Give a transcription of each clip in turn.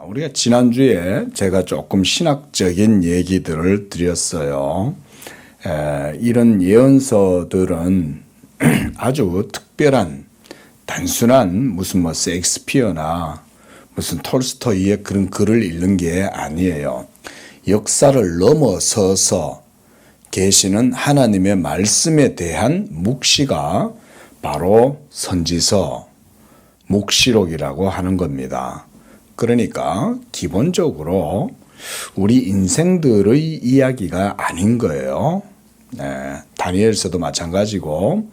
우리가 지난주에 제가 조금 신학적인 얘기들을 드렸어요. 이런 예언서들은 아주 특별한 단순한 무슨 셰익스피어나 무슨 톨스토이의 그런 글을 읽는 게 아니에요. 역사를 넘어서서 계시는 하나님의 말씀에 대한 묵시가 바로 선지서, 묵시록이라고 하는 겁니다. 그러니까 기본적으로 우리 인생들의 이야기가 아닌 거예요. 다니엘서도 마찬가지고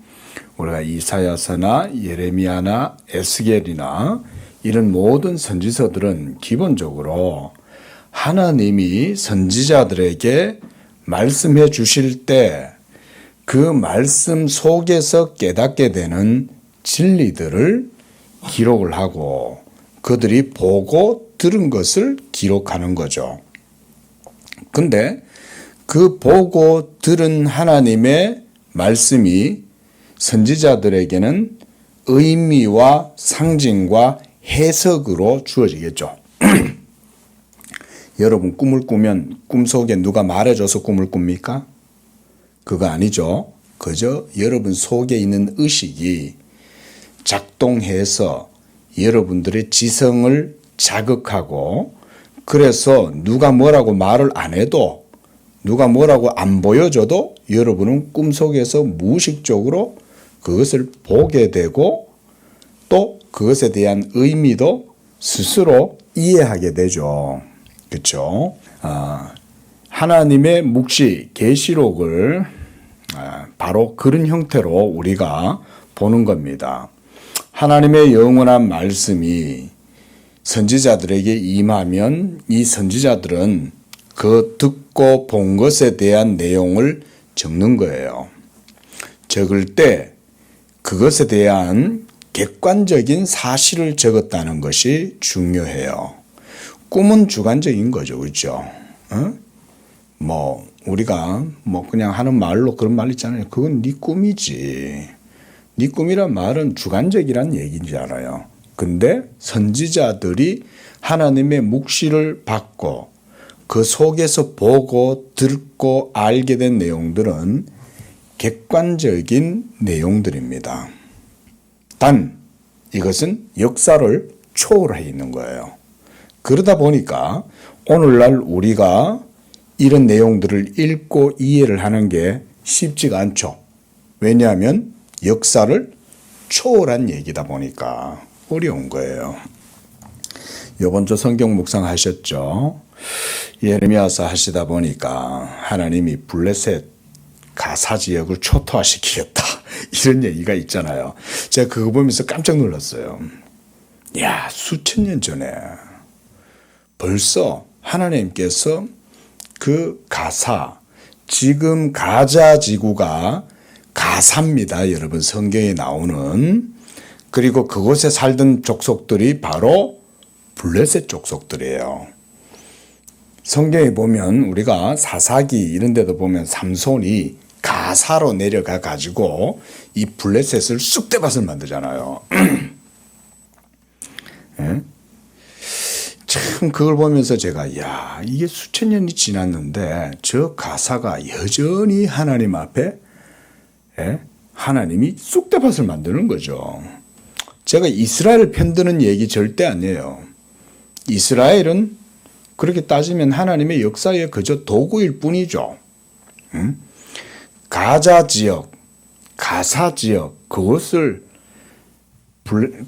우리가 이사야서나 예레미야나 에스겔이나 이런 모든 선지서들은 기본적으로 하나님이 선지자들에게 말씀해 주실 때 그 말씀 속에서 깨닫게 되는 진리들을 기록을 하고 그들이 보고 들은 것을 기록하는 거죠. 근데 그 보고 들은 하나님의 말씀이 선지자들에게는 의미와 상징과 해석으로 주어지겠죠. 여러분 꿈을 꾸면 꿈속에 누가 말해줘서 꿈을 꿉니까? 그거 아니죠. 그저 여러분 속에 있는 의식이 작동해서 여러분들의 지성을 자극하고 그래서 누가 뭐라고 말을 안 해도 누가 뭐라고 안 보여줘도 여러분은 꿈속에서 무의식적으로 그것을 보게 되고 또 그것에 대한 의미도 스스로 이해하게 되죠. 그렇죠? 하나님의 묵시 계시록을 바로 그런 형태로 우리가 보는 겁니다. 하나님의 영원한 말씀이 선지자들에게 임하면 이 선지자들은 그 듣고 본 것에 대한 내용을 적는 거예요. 적을 때 그것에 대한 객관적인 사실을 적었다는 것이 중요해요. 꿈은 주관적인 거죠. 그렇죠? 우리가 그냥 하는 말로 그런 말 있잖아요. 그건 네 꿈이지. 네 꿈이란 말은 주관적이란 얘기잖아요. 근데 선지자들이 하나님의 묵시를 받고 그 속에서 보고 듣고 알게 된 내용들은 객관적인 내용들입니다. 단 이것은 역사를 초월해 있는 거예요. 그러다 보니까 오늘날 우리가 이런 내용들을 읽고 이해를 하는 게 쉽지가 않죠. 왜냐하면 역사를 초월한 얘기다 보니까 어려운 거예요. 이번 주 성경 묵상하셨죠? 예레미야서 하시다 보니까 하나님이 블레셋 가사 지역을 초토화시키겠다 이런 얘기가 있잖아요. 제가 그거 보면서 깜짝 놀랐어요. 야, 수천 년 전에 벌써 하나님께서 그 가사, 지금 가자 지구가 가사입니다. 여러분 성경에 나오는. 그리고 그곳에 살던 족속들이 바로 블레셋 족속들이에요. 성경에 보면 우리가 사사기 이런 데도 보면 삼손이 가사로 내려가 가지고 이 블레셋을 쑥대밭을 만들잖아요. 네? 참 그걸 보면서 제가 이게 수천 년이 지났는데 저 가사가 여전히 하나님 앞에 하나님이 쑥대밭을 만드는 거죠. 제가 이스라엘 편드는 얘기 절대 아니에요. 이스라엘은 그렇게 따지면 하나님의 역사의 그저 도구일 뿐이죠. 가자 지역, 가사 지역 그것을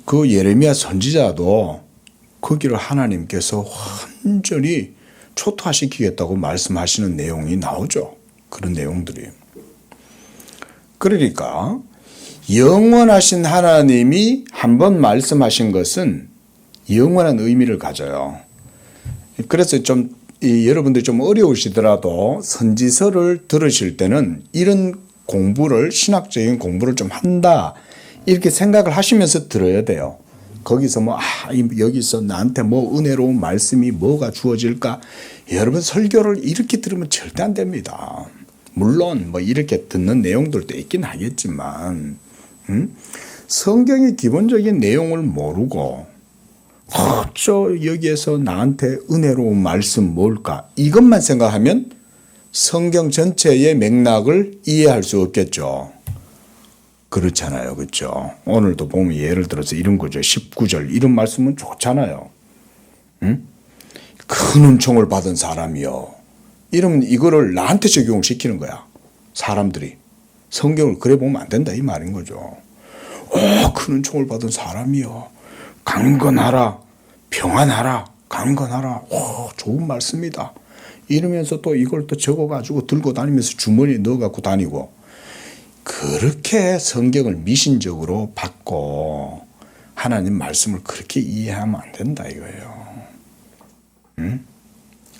그 예레미야 선지자도 거기를 하나님께서 완전히 초토화시키겠다고 말씀하시는 내용이 나오죠. 그런 내용들이. 그러니까 영원하신 하나님이 한번 말씀하신 것은 영원한 의미를 가져요. 그래서 여러분들이 좀 어려우시더라도 선지서를 들으실 때는 이런 공부를 신학적인 공부를 좀 한다 이렇게 생각을 하시면서 들어야 돼요. 거기서 여기서 나한테 은혜로운 말씀이 뭐가 주어질까? 여러분 설교를 이렇게 들으면 절대 안 됩니다. 물론 이렇게 듣는 내용들도 있긴 하겠지만 성경의 기본적인 내용을 모르고 여기에서 나한테 은혜로운 말씀 뭘까? 이것만 생각하면 성경 전체의 맥락을 이해할 수 없겠죠. 그렇잖아요. 그렇죠? 오늘도 보면 예를 들어서 이런 거죠. 19절 이런 말씀은 좋잖아요. 응? 큰 은총을 받은 사람이요. 이러면 이거를 나한테 적용시키는 거야. 사람들이. 성경을 그래 보면 안 된다 이 말인 거죠. 큰 은총을 받은 사람이요. 강건하라. 평안하라. 강건하라. 좋은 말씀이다. 이러면서 또 이걸 또 적어가지고 들고 다니면서 주머니에 넣어갖고 다니고 그렇게 성경을 미신적으로 받고 하나님 말씀을 그렇게 이해하면 안 된다 이거예요. 응?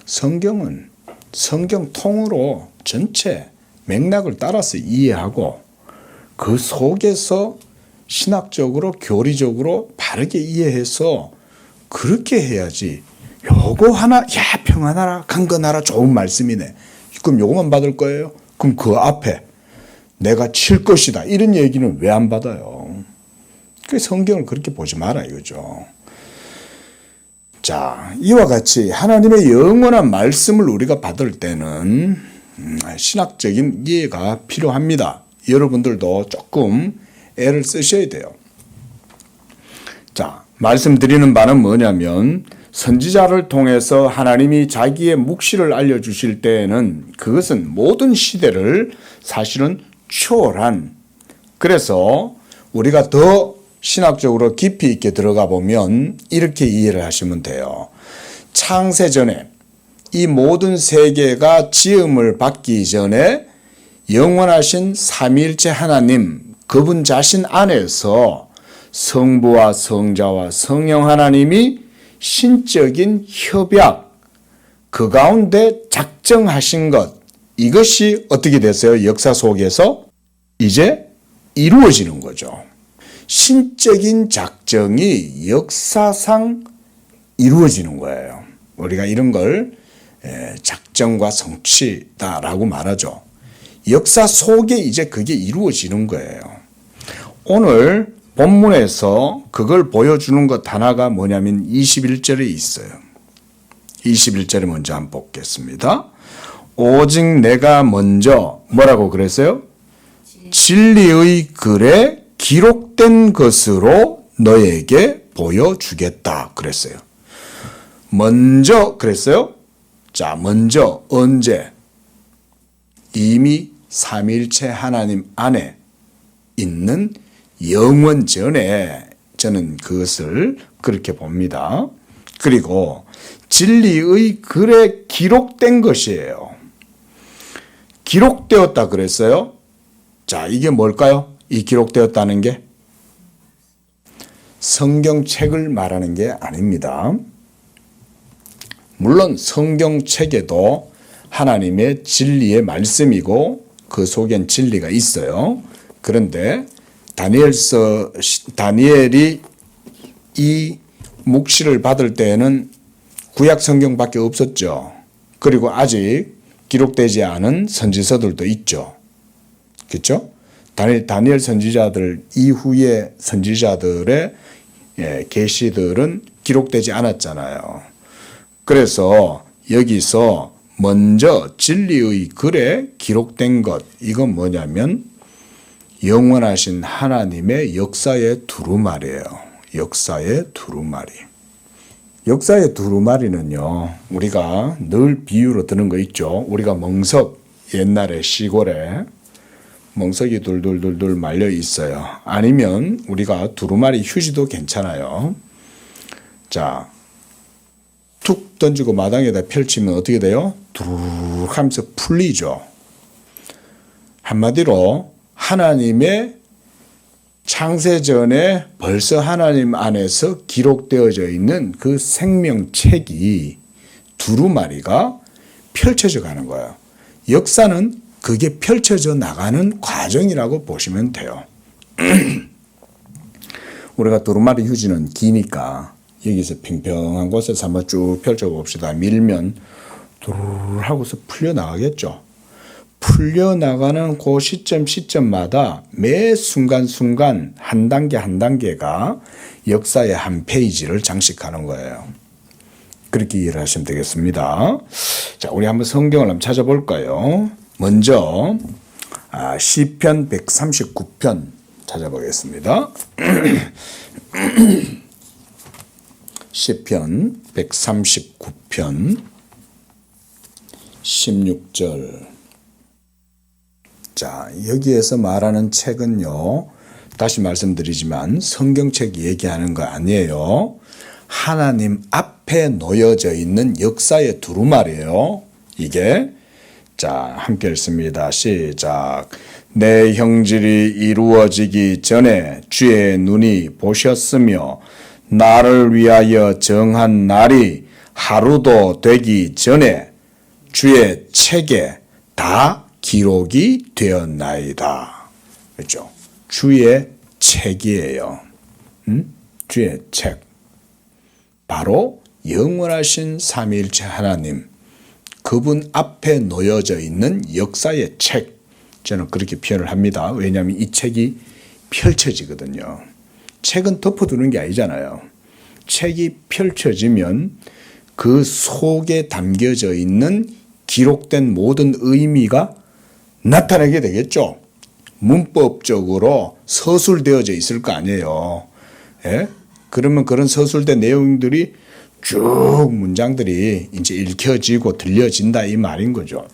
성경은 성경통으로 전체 맥락을 따라서 이해하고 그 속에서 신학적으로 교리적으로 바르게 이해해서 그렇게 해야지. 요거 하나 야 평안하라 강건하라 좋은 말씀이네. 그럼 요거만 받을 거예요? 그럼 그 앞에 내가 칠 것이다 이런 얘기는 왜 안 받아요? 그 성경을 그렇게 보지 마라 이거죠. 자, 이와 같이 하나님의 영원한 말씀을 우리가 받을 때는 신학적인 이해가 필요합니다. 여러분들도 조금 애를 쓰셔야 돼요. 자, 말씀드리는 바는 뭐냐면 선지자를 통해서 하나님이 자기의 묵시를 알려주실 때에는 그것은 모든 시대를 사실은 초월한, 그래서 우리가 더 신학적으로 깊이 있게 들어가 보면 이렇게 이해를 하시면 돼요. 창세전에 이 모든 세계가 지음을 받기 전에 영원하신 삼위일체 하나님 그분 자신 안에서 성부와 성자와 성령 하나님이 신적인 협약 그 가운데 작정하신 것, 이것이 어떻게 됐어요? 역사 속에서 이제 이루어지는 거죠. 신적인 작정이 역사상 이루어지는 거예요. 우리가 이런 걸 작정과 성취다라고 말하죠. 역사 속에 이제 그게 이루어지는 거예요. 오늘 본문에서 그걸 보여주는 것 하나가 뭐냐면 21절에 있어요. 21절에 먼저 한번 보겠습니다. 오직 내가 먼저 뭐라고 그랬어요? 진리의 글에 기록된 것으로 너에게 보여주겠다 그랬어요. 먼저 그랬어요. 자, 먼저 언제? 이미 삼위일체 하나님 안에 있는 영원 전에 저는 그것을 그렇게 봅니다. 그리고 진리의 글에 기록된 것이에요. 기록되었다 그랬어요. 자, 이게 뭘까요? 이 기록되었다는 게 성경책을 말하는 게 아닙니다. 물론 성경책에도 하나님의 진리의 말씀이고 그 속엔 진리가 있어요. 그런데 다니엘이 이 묵시를 받을 때에는 구약 성경밖에 없었죠. 그리고 아직 기록되지 않은 선지서들도 있죠. 그렇죠? 다니엘 선지자들 이후의 선지자들의 계시들은 기록되지 않았잖아요. 그래서 여기서 먼저 진리의 글에 기록된 것, 이건 뭐냐면 영원하신 하나님의 역사의 두루마리예요. 역사의 두루마리. 역사의 두루마리는요, 우리가 늘 비유로 드는 거 있죠. 우리가 멍석, 옛날에 시골에 멍석이 둘둘둘둘 말려 있어요. 아니면 우리가 두루마리 휴지도 괜찮아요. 자, 툭 던지고 마당에다 펼치면 어떻게 돼요? 두루룩 하면서 풀리죠. 한마디로 하나님의 창세전에 벌써 하나님 안에서 기록되어져 있는 그 생명책이 두루마리가 펼쳐져 가는 거예요. 역사는 그게 펼쳐져 나가는 과정이라고 보시면 돼요. 우리가 두루마리 휴지는 기니까 여기서 평평한 곳에서 한번 쭉 펼쳐봅시다. 밀면 두루룩 하고서 풀려나가겠죠. 풀려나가는 그 시점마다 매 순간순간 한 단계 한 단계가 역사의 한 페이지를 장식하는 거예요. 그렇게 이해를 하시면 되겠습니다. 자, 우리 한번 성경을 한번 찾아볼까요? 먼저 시편 139편 찾아보겠습니다. 시편 139편 16절. 자, 여기에서 말하는 책은요, 다시 말씀드리지만 성경책 얘기하는 거 아니에요. 하나님 앞에 놓여져 있는 역사의 두루마리예요. 이게. 자, 함께 읽습니다. 시작. 내 형질이 이루어지기 전에 주의 눈이 보셨으며 나를 위하여 정한 날이 하루도 되기 전에 주의 책에 다 기록이 되었나이다. 그렇죠? 주의 책이에요. 주의 책. 바로 영원하신 삼위일체 하나님, 그분 앞에 놓여져 있는 역사의 책. 저는 그렇게 표현을 합니다. 왜냐하면 이 책이 펼쳐지거든요. 책은 덮어두는 게 아니잖아요. 책이 펼쳐지면 그 속에 담겨져 있는 기록된 모든 의미가 나타나게 되겠죠. 문법적으로 서술되어져 있을 거 아니에요. 예? 그러면 그런 서술된 내용들이 쭉 문장들이 이제 읽혀지고 들려진다 이 말인 거죠.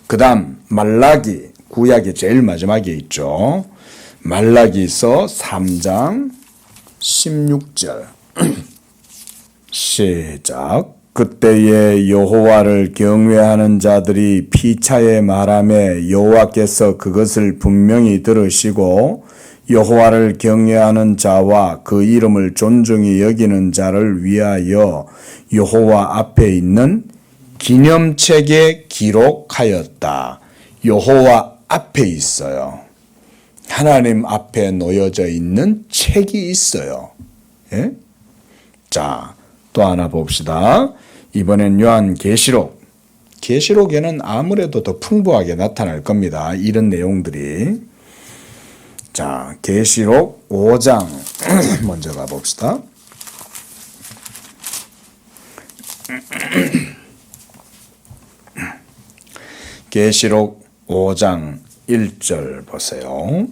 그 다음 말라기, 구약의 제일 마지막에 있죠. 말라기서 3장 16절 시작. 그때에 여호와를 경외하는 자들이 피차에 말하매 여호와께서 그것을 분명히 들으시고 여호와를 경외하는 자와 그 이름을 존중히 여기는 자를 위하여 여호와 앞에 있는 기념책에 기록하였다. 여호와 앞에 있어요. 하나님 앞에 놓여져 있는 책이 있어요. 예? 자, 또 하나 봅시다. 이번엔 요한계시록. 계시록에는 아무래도 더 풍부하게 나타날 겁니다. 이런 내용들이. 자, 계시록 5장 먼저 가봅시다. 계시록 5장 1절 보세요.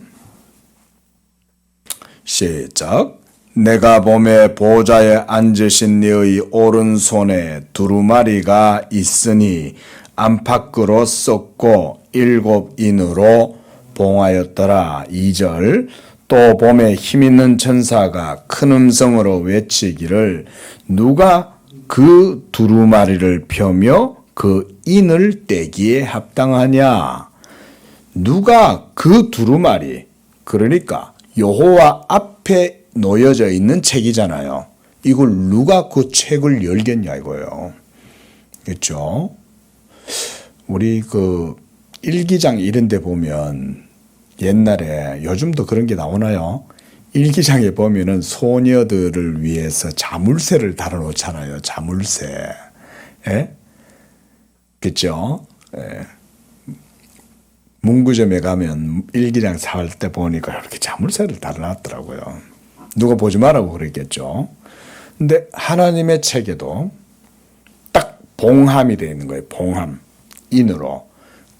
시작. 내가 보매 보좌에 앉으신 이의 오른손에 두루마리가 있으니 안팎으로 썩고 7인으로 봉하였더라. 2절. 또 보매 힘있는 천사가 큰 음성으로 외치기를 누가 그 두루마리를 펴며 그 인을 떼기에 합당하냐. 누가 그 두루마리, 그러니까 여호와 앞에 놓여져 있는 책이잖아요. 이걸 누가 그 책을 열겠냐 이거예요. 그렇죠? 우리 그 일기장 이런 데 보면 옛날에, 요즘도 그런 게 나오나요? 일기장에 보면은 소녀들을 위해서 자물쇠를 달아놓잖아요. 자물쇠. 예? 그렇죠? 예. 문구점에 가면 일기장 살 때 보니까 이렇게 자물쇠를 달아놨더라고요. 누가 보지 말라고 그랬겠죠. 근데 하나님의 책에도 딱 봉함이 되어 있는 거예요. 봉함. 인으로.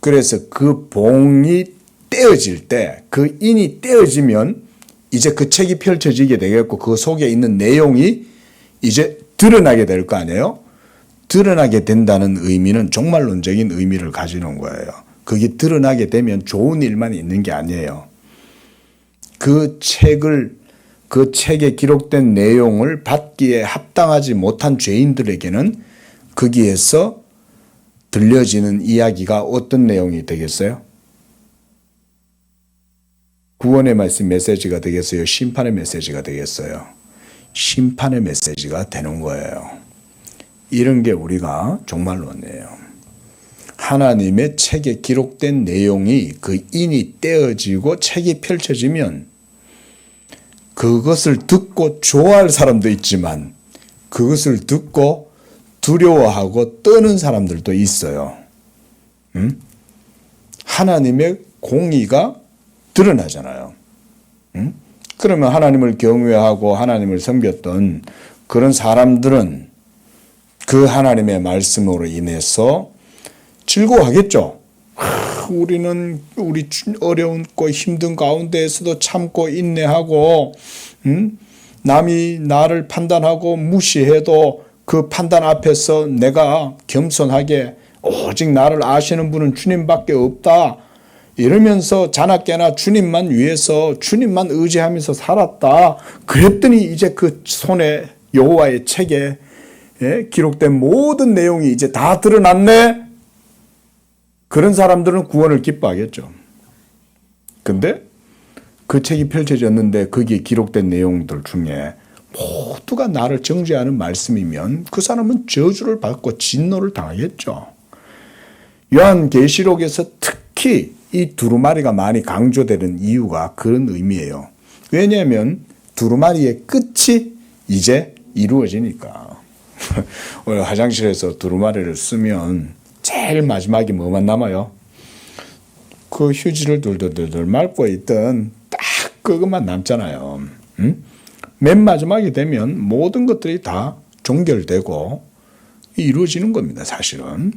그래서 그 봉이 떼어질 때, 그 인이 떼어지면 이제 그 책이 펼쳐지게 되겠고 그 속에 있는 내용이 이제 드러나게 될 거 아니에요? 드러나게 된다는 의미는 종말론적인 의미를 가지는 거예요. 그게 드러나게 되면 좋은 일만 있는 게 아니에요. 그 책에 기록된 내용을 받기에 합당하지 못한 죄인들에게는 거기에서 들려지는 이야기가 어떤 내용이 되겠어요? 구원의 말씀 메시지가 되겠어요? 심판의 메시지가 되겠어요? 심판의 메시지가 되는 거예요. 이런 게 우리가 종말론이에요. 하나님의 책에 기록된 내용이 그 인이 떼어지고 책이 펼쳐지면 그것을 듣고 좋아할 사람도 있지만 그것을 듣고 두려워하고 떠는 사람들도 있어요. 하나님의 공의가 드러나잖아요. 그러면 하나님을 경외하고 하나님을 섬겼던 그런 사람들은 그 하나님의 말씀으로 인해서 즐거워하겠죠. 우리는 우리 어려운 힘든 가운데에서도 참고 인내하고 남이 나를 판단하고 무시해도 그 판단 앞에서 내가 겸손하게 오직 나를 아시는 분은 주님밖에 없다. 이러면서 자나깨나 주님만 위해서 주님만 의지하면서 살았다. 그랬더니 이제 그 손에 여호와의 책에 기록된 모든 내용이 이제 다 드러났네. 그런 사람들은 구원을 기뻐하겠죠. 근데 그 책이 펼쳐졌는데 거기에 기록된 내용들 중에 모두가 나를 정죄하는 말씀이면 그 사람은 저주를 받고 진노를 당하겠죠. 요한계시록에서 특히 이 두루마리가 많이 강조되는 이유가 그런 의미예요. 왜냐하면 두루마리의 끝이 이제 이루어지니까. 오늘 화장실에서 두루마리를 쓰면 제일 마지막에 뭐만 남아요? 그 휴지를 돌돌돌 말고 있던 딱 그것만 남잖아요. 맨 마지막에 되면 모든 것들이 다 종결되고 이루어지는 겁니다, 사실은.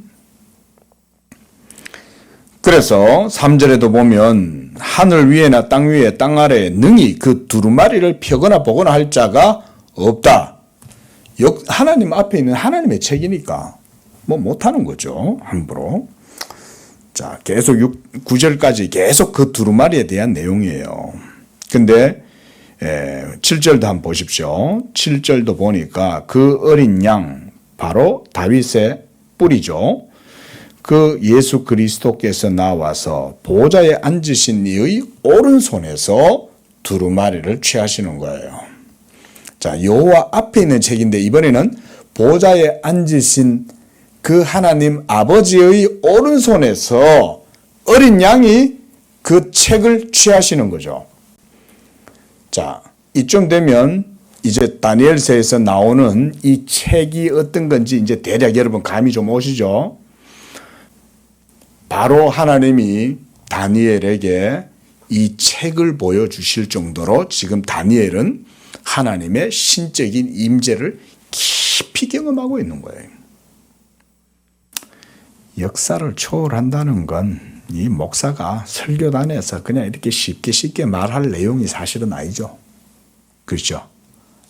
그래서 3절에도 보면 하늘 위에나 땅 위에 땅 아래에 능히 그 두루마리를 펴거나 보거나 할 자가 없다. 하나님 앞에 있는 하나님의 책이니까 뭐 못하는 거죠, 함부로. 자, 계속 9절까지 계속 그 두루마리에 대한 내용이에요. 근데 7절도 한번 보십시오. 7절도 보니까 그 어린 양 바로 다윗의 뿌리죠. 그 예수 그리스도께서 나와서 보좌에 앉으신 이의 오른손에서 두루마리를 취하시는 거예요. 자, 여호와 앞에 있는 책인데 이번에는 보좌에 앉으신 그 하나님 아버지의 오른손에서 어린 양이 그 책을 취하시는 거죠. 자, 이쯤 되면 이제 다니엘서에서 나오는 이 책이 어떤 건지 이제 대략 여러분 감이 좀 오시죠? 바로 하나님이 다니엘에게 이 책을 보여주실 정도로 지금 다니엘은 하나님의 신적인 임재를 깊이 경험하고 있는 거예요. 역사를 초월한다는 건 이 목사가 설교단에서 그냥 이렇게 쉽게 말할 내용이 사실은 아니죠. 그렇죠?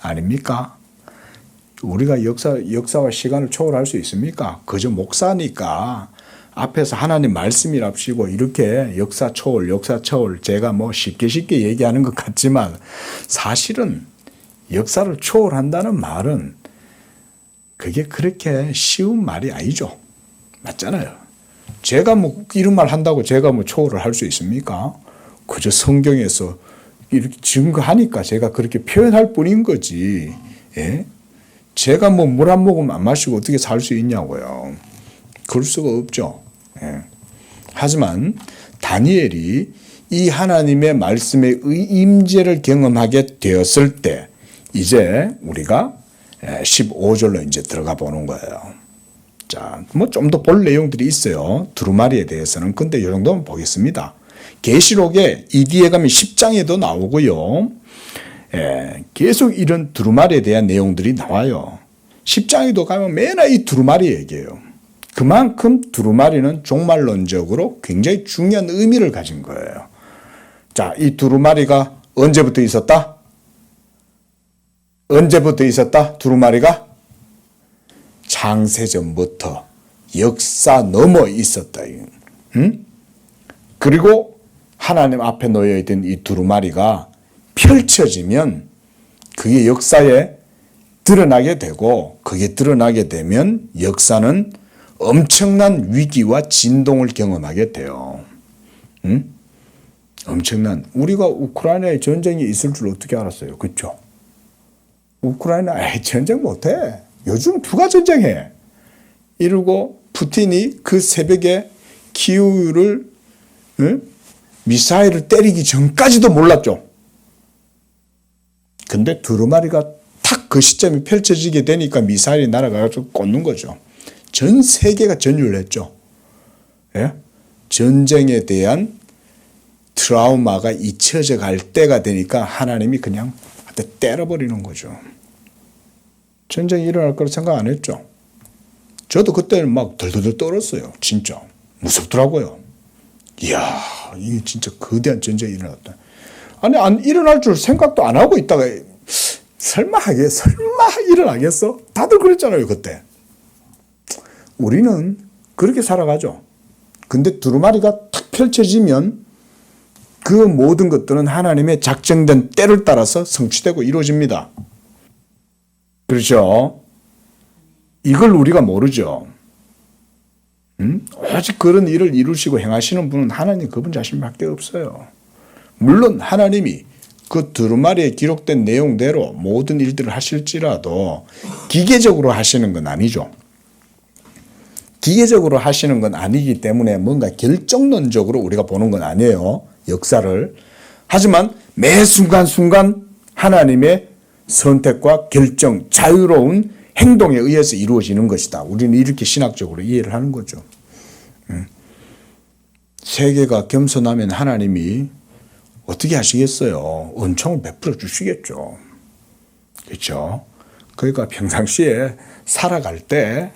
아닙니까? 우리가 역사와 시간을 초월할 수 있습니까? 그저 목사니까 앞에서 하나님 말씀이랍시고 이렇게 역사 초월 제가 뭐 쉽게 얘기하는 것 같지만 사실은 역사를 초월한다는 말은 그게 그렇게 쉬운 말이 아니죠. 맞잖아요. 제가 뭐 이런 말 한다고 제가 뭐 초월을 할 수 있습니까? 그저 성경에서 이렇게 증거하니까 제가 그렇게 표현할 뿐인 거지. 예? 제가 뭐 물 한 모금 안 마시고 어떻게 살 수 있냐고요. 그럴 수가 없죠. 예. 하지만 다니엘이 이 하나님의 말씀의 임재를 경험하게 되었을 때 이제 우리가 15절로 이제 들어가 보는 거예요. 자, 뭐 좀 더 볼 내용들이 있어요. 두루마리에 대해서는. 근데 이 정도만 보겠습니다. 계시록에 이 뒤에 가면 10장에도 나오고요. 계속 이런 두루마리에 대한 내용들이 나와요. 10장에도 가면 맨날 이 두루마리 얘기해요. 그만큼 두루마리는 종말론적으로 굉장히 중요한 의미를 가진 거예요. 자, 이 두루마리가 언제부터 있었다? 언제부터 있었다? 두루마리가? 창세전부터 역사 넘어 있었다. 그리고 하나님 앞에 놓여있던 이 두루마리가 펼쳐지면 그게 역사에 드러나게 되고 그게 드러나게 되면 역사는 엄청난 위기와 진동을 경험하게 돼요. 엄청난. 우리가 우크라이나에 전쟁이 있을 줄 어떻게 알았어요? 그렇죠? 우크라이나 전쟁 못해. 요즘 누가 전쟁해? 이러고 푸틴이 그 새벽에 키우를 미사일을 때리기 전까지도 몰랐죠. 근데 두루마리가 탁 그 시점이 펼쳐지게 되니까 미사일이 날아가서 꽂는 거죠. 전 세계가 전율을 했죠. 예? 전쟁에 대한 트라우마가 잊혀져 갈 때가 되니까 하나님이 그냥 때려버리는 거죠. 전쟁이 일어날 거라 생각 안 했죠. 저도 그때는 막 덜덜덜 떨었어요. 진짜 무섭더라고요. 이야, 이게 진짜 거대한 전쟁이 일어났다. 아니, 안 일어날 줄 생각도 안 하고 있다가 설마 일어나겠어? 다들 그랬잖아요, 그때. 우리는 그렇게 살아가죠. 근데 두루마리가 탁 펼쳐지면 그 모든 것들은 하나님의 작정된 때를 따라서 성취되고 이루어집니다. 그렇죠? 이걸 우리가 모르죠. 오직 그런 일을 이루시고 행하시는 분은 하나님 그분 자신밖에 없어요. 물론 하나님이 그 두루마리에 기록된 내용대로 모든 일들을 하실지라도 기계적으로 하시는 건 아니죠. 기계적으로 하시는 건 아니기 때문에 뭔가 결정론적으로 우리가 보는 건 아니에요. 역사를. 하지만 매 순간순간 하나님의 선택과 결정, 자유로운 행동에 의해서 이루어지는 것이다. 우리는 이렇게 신학적으로 이해를 하는 거죠. 세계가 겸손하면 하나님이 어떻게 하시겠어요? 은총을 베풀어 주시겠죠. 그렇죠? 그러니까 평상시에 살아갈 때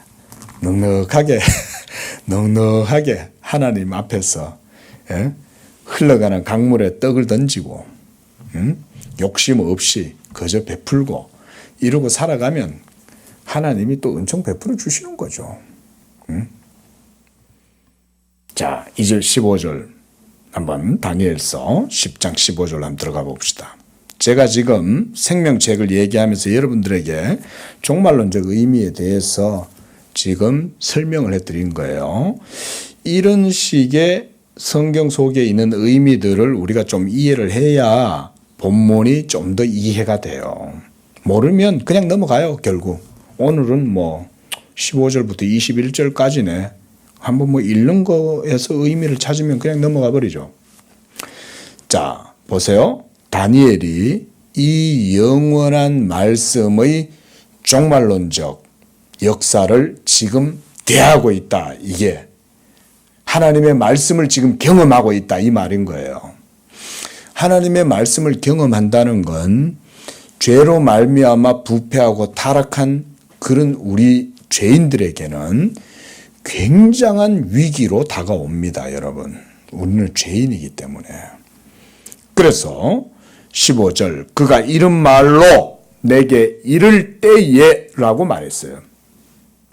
넉넉하게 하나님 앞에서 흘러가는 강물에 떡을 던지고 욕심 없이 그저 베풀고 이러고 살아가면 하나님이 또 은총 베풀어 주시는 거죠. 자, 2절 15절 한번 다니엘서 10장 15절 한번 들어가 봅시다. 제가 지금 생명책을 얘기하면서 여러분들에게 종말론적 의미에 대해서 지금 설명을 해드린 거예요. 이런 식의 성경 속에 있는 의미들을 우리가 좀 이해를 해야 본문이 좀 더 이해가 돼요. 모르면 그냥 넘어가요, 결국. 오늘은 15절부터 21절까지네. 한번 읽는 거에서 의미를 찾으면 그냥 넘어가 버리죠. 자, 보세요. 다니엘이 이 영원한 말씀의 종말론적 역사를 지금 대하고 있다. 이게 하나님의 말씀을 지금 경험하고 있다. 이 말인 거예요. 하나님의 말씀을 경험한다는 건 죄로 말미암아 부패하고 타락한 그런 우리 죄인들에게는 굉장한 위기로 다가옵니다, 여러분. 우리는 죄인이기 때문에. 그래서 15절 그가 이런 말로 내게 이를 때에 라고 말했어요.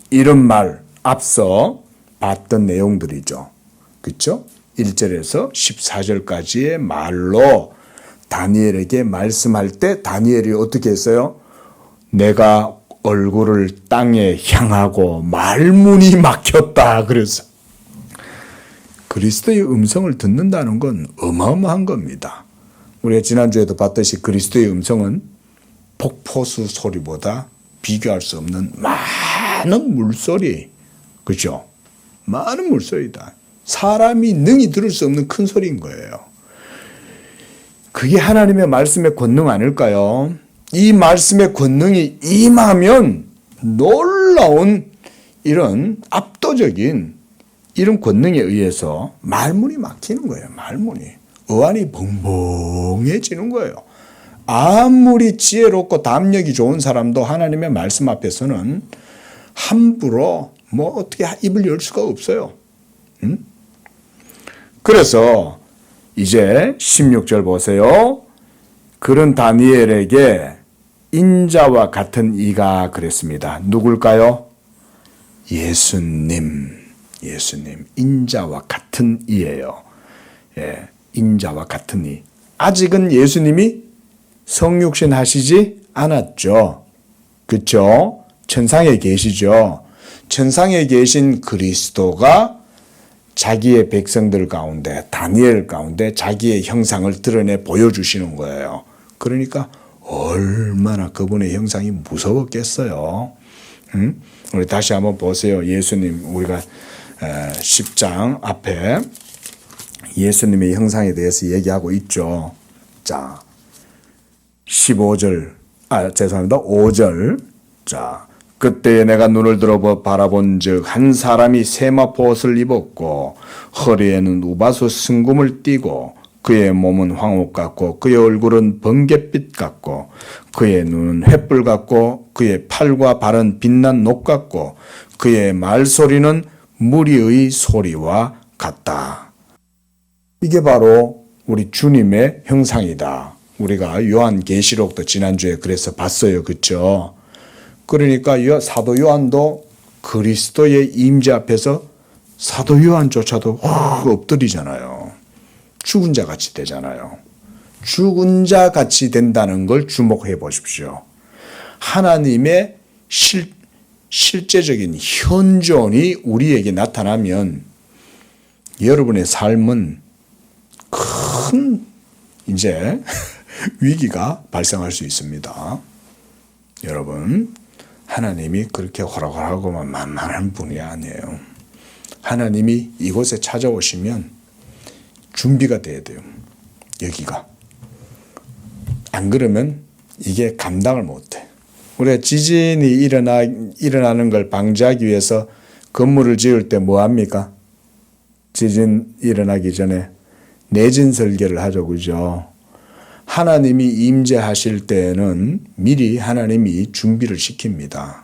이런 말 앞서 봤던 내용들이죠. 그렇죠? 1절에서 14절까지의 말로 다니엘에게 말씀할 때 다니엘이 어떻게 했어요? 내가 얼굴을 땅에 향하고 말문이 막혔다. 그래서 그리스도의 음성을 듣는다는 건 어마어마한 겁니다. 우리가 지난주에도 봤듯이 그리스도의 음성은 폭포수 소리보다 비교할 수 없는 많은 물소리, 그죠? 많은 물소리다. 사람이 능히 들을 수 없는 큰 소리인 거예요. 그게 하나님의 말씀의 권능 아닐까요? 이 말씀의 권능이 임하면 놀라운 이런 압도적인 이런 권능에 의해서 말문이 막히는 거예요. 말문이. 어안이 벙벙해지는 거예요. 아무리 지혜롭고 담력이 좋은 사람도 하나님의 말씀 앞에서는 함부로 어떻게 입을 열 수가 없어요. 그래서 이제 16절 보세요. 그런 다니엘에게 인자와 같은 이가 그랬습니다. 누굴까요? 예수님. 인자와 같은 이예요. 예, 인자와 같은 이. 아직은 예수님이 성육신 하시지 않았죠. 그렇죠? 천상에 계시죠. 천상에 계신 그리스도가 자기의 백성들 가운데, 다니엘 가운데 자기의 형상을 드러내 보여주시는 거예요. 그러니까 얼마나 그분의 형상이 무서웠겠어요. 우리 다시 한번 보세요. 예수님, 우리가 10장 앞에 예수님의 형상에 대해서 얘기하고 있죠. 자, 15절, 죄송합니다. 5절. 자, 그때에 내가 눈을 들어 바라본즉 한 사람이 세마포 옷을 입었고 허리에는 우바수 승금을 띠고 그의 몸은 황옥 같고 그의 얼굴은 번갯빛 같고 그의 눈은 횃불 같고 그의 팔과 발은 빛난 녹 같고 그의 말소리는 무리의 소리와 같다. 이게 바로 우리 주님의 형상이다. 우리가 요한계시록도 지난주에 그래서 봤어요. 그렇죠? 그러니까 사도 요한도 그리스도의 임재 앞에서 사도 요한조차도 엎드리잖아요. 죽은 자 같이 되잖아요. 죽은 자 같이 된다는 걸 주목해 보십시오. 하나님의 실제적인 현존이 우리에게 나타나면 여러분의 삶은 큰 이제 위기가 발생할 수 있습니다. 여러분, 하나님이 그렇게 호락호락하고만 만만한 분이 아니에요. 하나님이 이곳에 찾아오시면 준비가 돼야 돼요. 여기가. 안 그러면 이게 감당을 못해. 우리가 지진이 일어나는 걸 방지하기 위해서 건물을 지을 때 뭐 합니까? 지진 일어나기 전에 내진 설계를 하죠. 그죠? 하나님이 임재하실 때에는 미리 하나님이 준비를 시킵니다.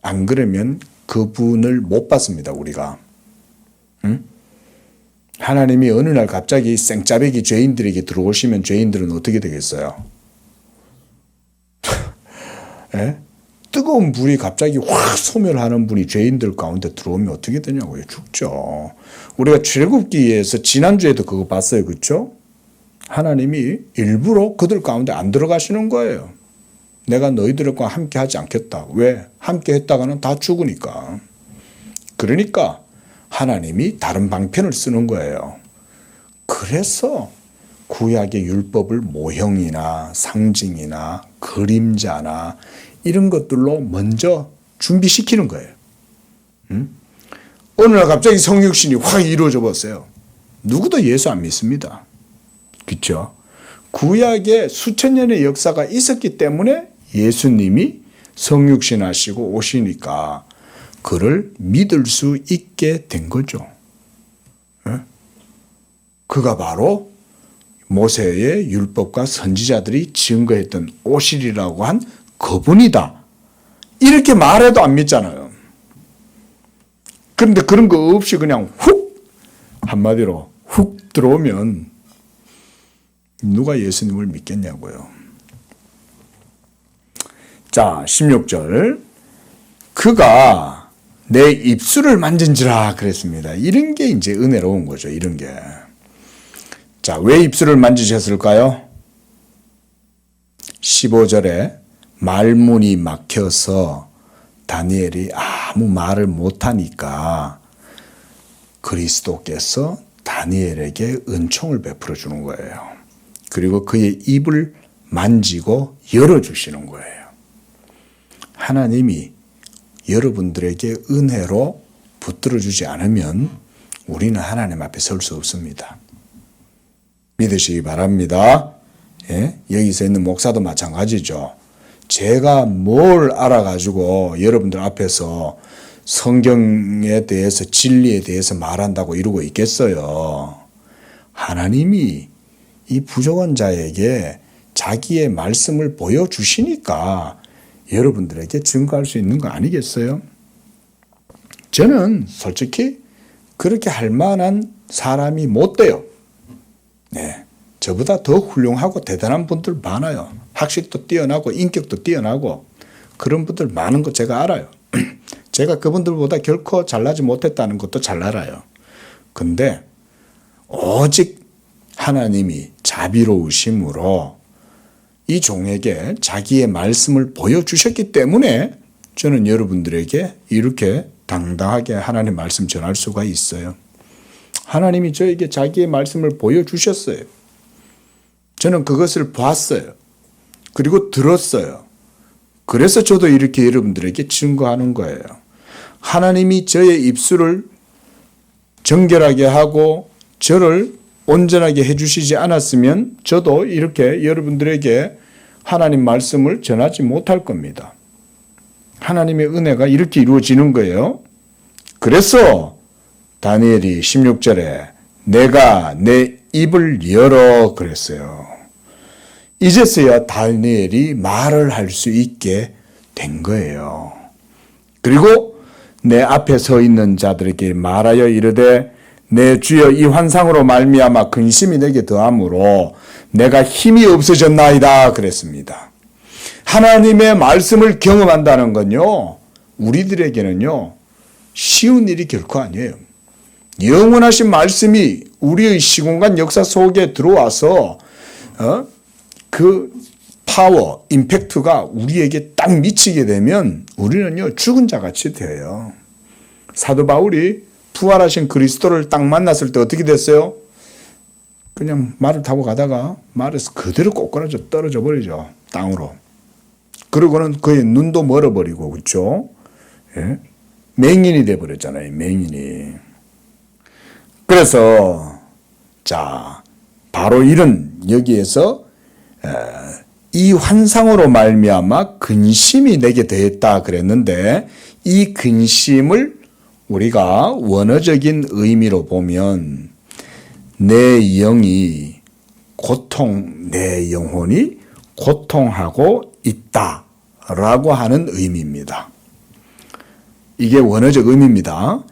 안 그러면 그분을 못 받습니다. 우리가. 응? 하나님이 어느 날 갑자기 생짜배기 죄인들에게 들어오시면 죄인들은 어떻게 되겠어요? 예? 뜨거운 불이 갑자기 확 소멸하는 분이 죄인들 가운데 들어오면 어떻게 되냐고요? 죽죠. 우리가 출애굽기에서 지난주에도 그거 봤어요. 그렇죠? 하나님이 일부러 그들 가운데 안 들어가시는 거예요. 내가 너희들과 함께 하지 않겠다. 왜? 함께 했다가는 다 죽으니까. 그러니까 하나님이 다른 방편을 쓰는 거예요. 그래서 구약의 율법을 모형이나 상징이나 그림자나 이런 것들로 먼저 준비시키는 거예요. 어느 날 갑자기 성육신이 확 이루어져 버렸어요. 누구도 예수 안 믿습니다. 그렇죠? 구약에 수천 년의 역사가 있었기 때문에 예수님이 성육신 하시고 오시니까 그를 믿을 수 있게 된 거죠. 그가 바로 모세의 율법과 선지자들이 증거했던 오시리라고 한 그분이다. 이렇게 말해도 안 믿잖아요. 그런데 그런 거 없이 그냥 훅 한마디로 훅 들어오면 누가 예수님을 믿겠냐고요. 자, 16절. 그가 내 입술을 만진지라 그랬습니다. 이런 게 이제 은혜로운 거죠. 이런 게. 자, 왜 입술을 만지셨을까요? 15절에 말문이 막혀서 다니엘이 아무 말을 못하니까 그리스도께서 다니엘에게 은총을 베풀어 주는 거예요. 그리고 그의 입을 만지고 열어주시는 거예요. 하나님이 여러분들에게 은혜로 붙들어 주지 않으면 우리는 하나님 앞에 설 수 없습니다. 믿으시기 바랍니다. 예? 여기서 있는 목사도 마찬가지죠. 제가 뭘 알아가지고 여러분들 앞에서 성경에 대해서 진리에 대해서 말한다고 이러고 있겠어요. 하나님이 이 부족한 자에게 자기의 말씀을 보여주시니까 여러분들에게 증거할 수 있는 거 아니겠어요? 저는 솔직히 그렇게 할 만한 사람이 못 돼요. 네. 저보다 더 훌륭하고 대단한 분들 많아요. 학식도 뛰어나고 인격도 뛰어나고 그런 분들 많은 거 제가 알아요. 제가 그분들보다 결코 잘나지 못했다는 것도 잘 알아요. 근데 오직 하나님이 자비로우심으로 이 종에게 자기의 말씀을 보여주셨기 때문에 저는 여러분들에게 이렇게 당당하게 하나님 말씀 전할 수가 있어요. 하나님이 저에게 자기의 말씀을 보여주셨어요. 저는 그것을 봤어요. 그리고 들었어요. 그래서 저도 이렇게 여러분들에게 증거하는 거예요. 하나님이 저의 입술을 정결하게 하고 저를 온전하게 해주시지 않았으면 저도 이렇게 여러분들에게 하나님 말씀을 전하지 못할 겁니다. 하나님의 은혜가 이렇게 이루어지는 거예요. 그래서 다니엘이 16절에 내가 내 입을 열어 그랬어요. 이제서야 다니엘이 말을 할 수 있게 된 거예요. 그리고 내 앞에 서 있는 자들에게 말하여 이르되 내 주여 이 환상으로 말미암아 근심이 내게 더함으로 내가 힘이 없어졌나이다 그랬습니다. 하나님의 말씀을 경험한다는 건요, 우리들에게는요 쉬운 일이 결코 아니에요. 영원하신 말씀이 우리의 시공간 역사 속에 들어와서 그 파워, 임팩트가 우리에게 딱 미치게 되면 우리는요 죽은 자같이 돼요. 사도 바울이 부활하신 그리스도를 딱 만났을 때 어떻게 됐어요? 그냥 말을 타고 가다가 말에서 그대로 꼬꾸라져 떨어져 버리죠. 땅으로. 그러고는 그의 눈도 멀어버리고, 그렇죠? 예? 맹인이 돼버렸잖아요. 맹인이. 그래서 자 바로 이런 여기에서 이 환상으로 말미암아 근심이 내게 더했다 그랬는데, 이 근심을 우리가 원어적인 의미로 보면 내 영이 내 영혼이 고통하고 있다라고 하는 의미입니다. 이게 원어적 의미입니다.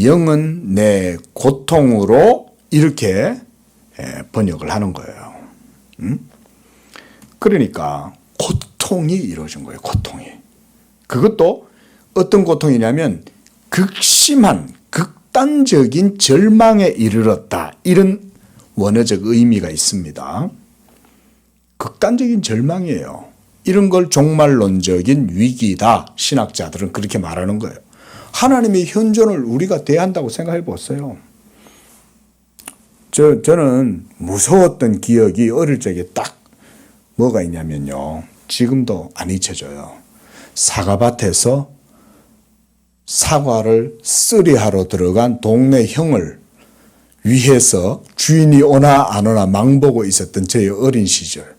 영은 내 고통으로 이렇게 번역을 하는 거예요. 그러니까 고통이 이루어진 거예요. 고통이. 그것도 어떤 고통이냐면 극심한 극단적인 절망에 이르렀다, 이런 원어적 의미가 있습니다. 극단적인 절망이에요. 이런 걸 종말론적인 위기다, 신학자들은 그렇게 말하는 거예요. 하나님의 현존을 우리가 대한다고 생각해 보세요. 저는 무서웠던 기억이 어릴 적에 딱 뭐가 있냐면요, 지금도 안 잊혀져요. 사과밭에서 사과를 쓰리하러 들어간 동네 형을 위해서 주인이 오나 안 오나 망보고 있었던 저의 어린 시절.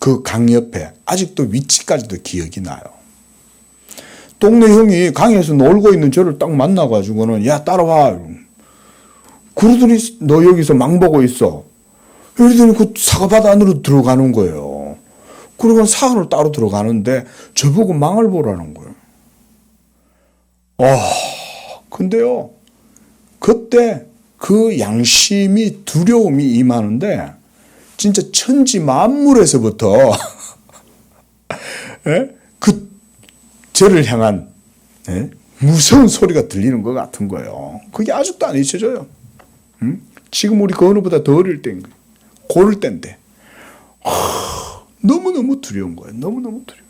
그 강 옆에 아직도 위치까지도 기억이 나요. 동네 형이 강에서 놀고 있는 저를 딱 만나가지고는 야 따라와. 그러더니 너 여기서 망보고 있어. 이러더니 그 사과밭 안으로 들어가는 거예요. 그러고 사과를 따로 들어가는데 저보고 망을 보라는 거예요. 근데요, 그때 그 양심이 두려움이 임하는데 진짜 천지 만물에서부터 그 저를 향한 무서운 소리가 들리는 것 같은 거예요. 그게 아직도 안 잊혀져요. 지금 우리 그 어느보다 더 어릴 때인 거예요. 고를 때인데 너무너무 두려운 거예요. 너무너무 두려워.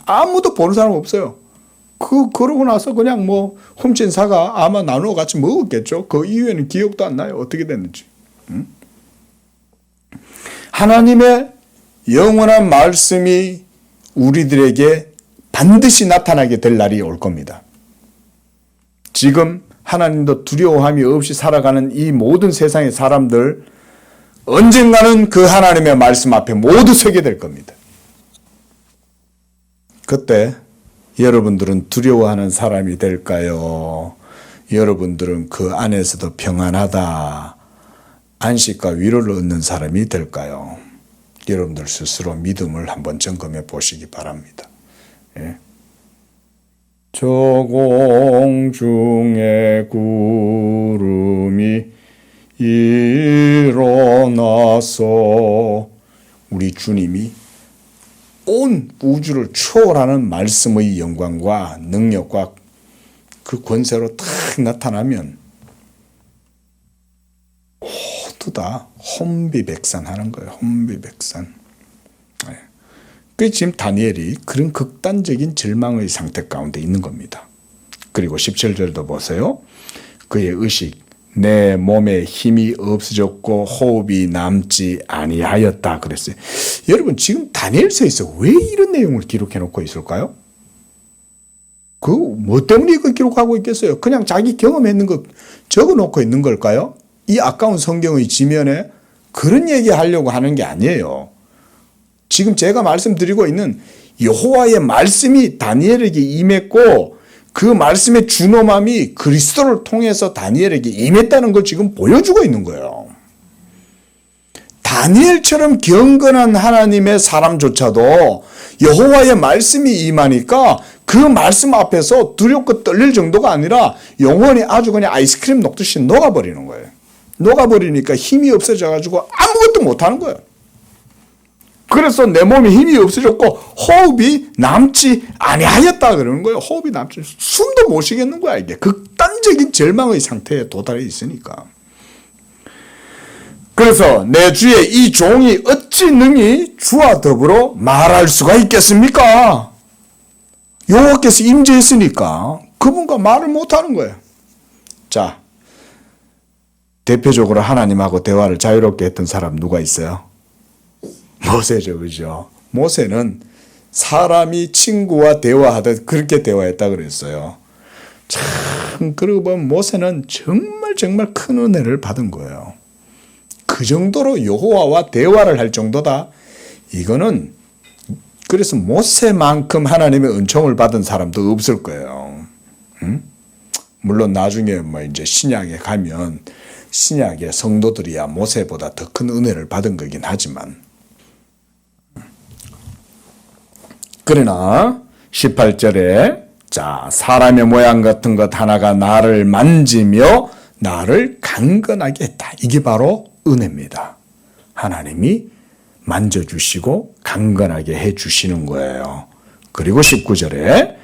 아무도 보는 사람 없어요. 그러고 나서 그냥 뭐 훔친 사과 아마 나누어 같이 먹었겠죠. 그 이후에는 기억도 안 나요. 어떻게 됐는지. 하나님의 영원한 말씀이 우리들에게 반드시 나타나게 될 날이 올 겁니다. 지금 하나님도 두려워함이 없이 살아가는 이 모든 세상의 사람들, 언젠가는 그 하나님의 말씀 앞에 모두 서게 될 겁니다. 그때 여러분들은 두려워하는 사람이 될까요? 여러분들은 그 안에서도 평안하다, 안식과 위로를 얻는 사람이 될까요? 여러분들 스스로 믿음을 한번 점검해 보시기 바랍니다. 예. 저 공중의 구름이 일어나서, 우리 주님이 온 우주를 초월하는 말씀의 영광과 능력과 그 권세로 딱 나타나면 모두다 혼비백산하는 거예요. 혼비백산. 그 지금 다니엘이 그런 극단적인 절망의 상태 가운데 있는 겁니다. 그리고 17절도 보세요. 그의 의식, 내 몸에 힘이 없어졌고 호흡이 남지 아니하였다 그랬어요. 여러분, 지금 다니엘서에서 왜 이런 내용을 기록해 놓고 있을까요? 그 뭐 때문에 이걸 기록하고 있겠어요? 그냥 자기 경험했는 거 적어 놓고 있는 걸까요? 이 아까운 성경의 지면에 그런 얘기 하려고 하는 게 아니에요. 지금 제가 말씀드리고 있는 여호와의 말씀이 다니엘에게 임했고 그 말씀의 준엄함이 그리스도를 통해서 다니엘에게 임했다는 걸 지금 보여주고 있는 거예요. 다니엘처럼 경건한 하나님의 사람조차도 여호와의 말씀이 임하니까 그 말씀 앞에서 두렵고 떨릴 정도가 아니라 영혼이 아주 그냥 아이스크림 녹듯이 녹아버리는 거예요. 녹아버리니까 힘이 없어져가지고 아무것도 못하는 거예요. 그래서 내 몸에 힘이 없어졌고 호흡이 남지 아니하였다 그러는 거예요. 호흡이 남지 숨도 못 쉬겠는 거야. 이게 극단적인 절망의 상태에 도달해 있으니까. 그래서 내 주의 이 종이 어찌 능히 주와 더불어 말할 수가 있겠습니까? 여호와께서 임재했으니까 그분과 말을 못하는 거예요. 자, 대표적으로 하나님하고 대화를 자유롭게 했던 사람 누가 있어요? 모세죠, 그죠? 모세는 사람이 친구와 대화하듯 그렇게 대화했다 그랬어요. 참, 그러고 보면 모세는 정말 큰 은혜를 받은 거예요. 그 정도로 여호와와 대화를 할 정도다. 이거는 그래서 모세만큼 하나님의 은총을 받은 사람도 없을 거예요. 응? 물론 나중에 뭐 이제 신약에 가면 신약의 성도들이야 모세보다 더 큰 은혜를 받은 거긴 하지만 그러나 18절에 자 사람의 모양 같은 것 하나가 나를 만지며 나를 강건하게 했다. 이게 바로 은혜입니다. 하나님이 만져주시고 강건하게 해주시는 거예요. 그리고 19절에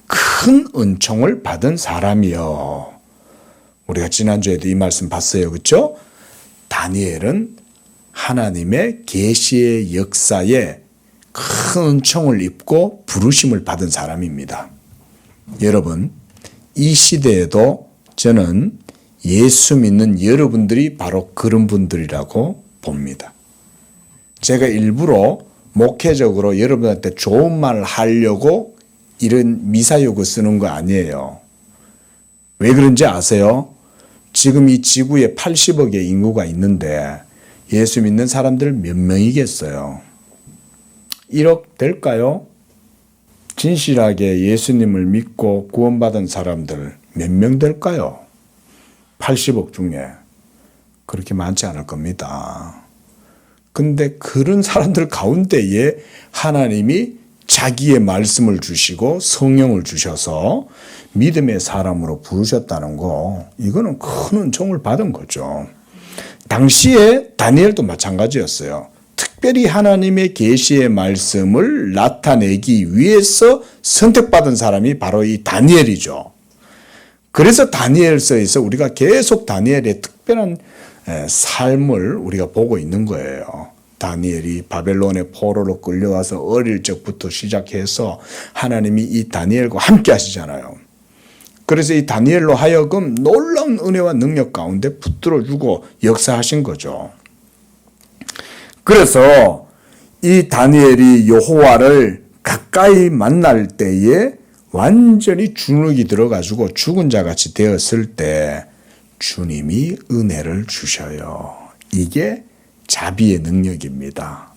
큰 은총을 받은 사람이요. 우리가 지난주에도 이 말씀 봤어요. 그렇죠? 다니엘은 하나님의 계시의 역사에 큰 은총을 입고 부르심을 받은 사람입니다. 여러분, 이 시대에도 저는 예수 믿는 여러분들이 바로 그런 분들이라고 봅니다. 제가 일부러 목회적으로 여러분한테 좋은 말을 하려고 이런 미사여구 쓰는 거 아니에요. 왜 그런지 아세요? 지금 이 지구에 80억의 인구가 있는데 예수 믿는 사람들 몇 명이겠어요? 1억 될까요? 진실하게 예수님을 믿고 구원받은 사람들 몇 명 될까요? 80억 중에 그렇게 많지 않을 겁니다. 근데 그런 사람들 가운데에 하나님이 자기의 말씀을 주시고 성령을 주셔서 믿음의 사람으로 부르셨다는 거, 이거는 큰 은총을 받은 거죠. 당시에 다니엘도 마찬가지였어요. 특별히 하나님의 계시의 말씀을 나타내기 위해서 선택받은 사람이 바로 이 다니엘이죠. 그래서 다니엘서에서 우리가 계속 다니엘의 특별한 삶을 우리가 보고 있는 거예요. 다니엘이 바벨론의 포로로 끌려와서 어릴 적부터 시작해서 하나님이 이 다니엘과 함께 하시잖아요. 그래서 이 다니엘로 하여금 놀라운 은혜와 능력 가운데 붙들어주고 역사하신 거죠. 그래서 이 다니엘이 여호와를 가까이 만날 때에 완전히 주눅이 들어가지고 죽은 자같이 되었을 때 주님이 은혜를 주셔요. 이게 자비의 능력입니다.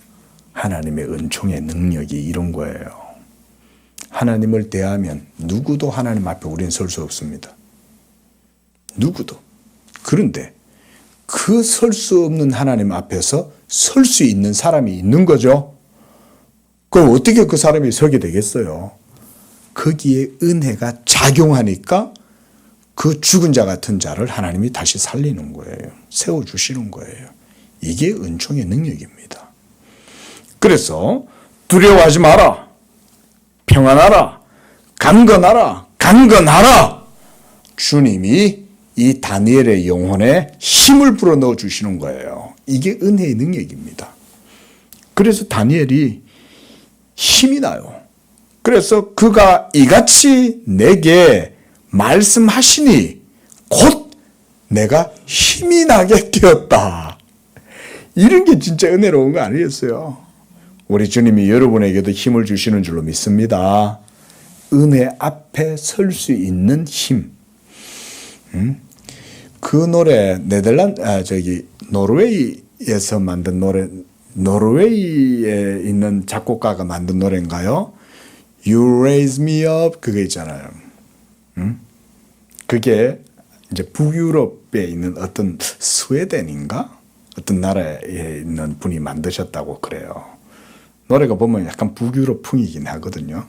하나님의 은총의 능력이 이런 거예요. 하나님을 대하면 누구도 하나님 앞에 우리는 설 수 없습니다. 누구도. 그런데 그 설 수 없는 하나님 앞에서 설 수 있는 사람이 있는 거죠. 그럼 어떻게 그 사람이 서게 되겠어요? 거기에 은혜가 작용하니까 그 죽은 자 같은 자를 하나님이 다시 살리는 거예요. 세워주시는 거예요. 이게 은총의 능력입니다. 그래서 두려워하지 마라. 평안하라. 강건하라. 강건하라. 주님이 이 다니엘의 영혼에 힘을 불어넣어 주시는 거예요. 이게 은혜의 능력입니다. 그래서 다니엘이 힘이 나요. 그래서 그가 이같이 내게 말씀하시니 곧 내가 힘이 나게 되었다. 이런 게 진짜 은혜로운 거 아니겠어요? 우리 주님이 여러분에게도 힘을 주시는 줄로 믿습니다. 은혜 앞에 설 수 있는 힘. 그 노래 노르웨이에서 만든 노래, 노르웨이에 있는 작곡가가 만든 노래인가요? You raise me up 그거 있잖아요. 그게 이제 북유럽에 있는 어떤 스웨덴인가 어떤 나라에 있는 분이 만드셨다고 그래요. 노래가 보면 약간 북유럽풍이긴 하거든요.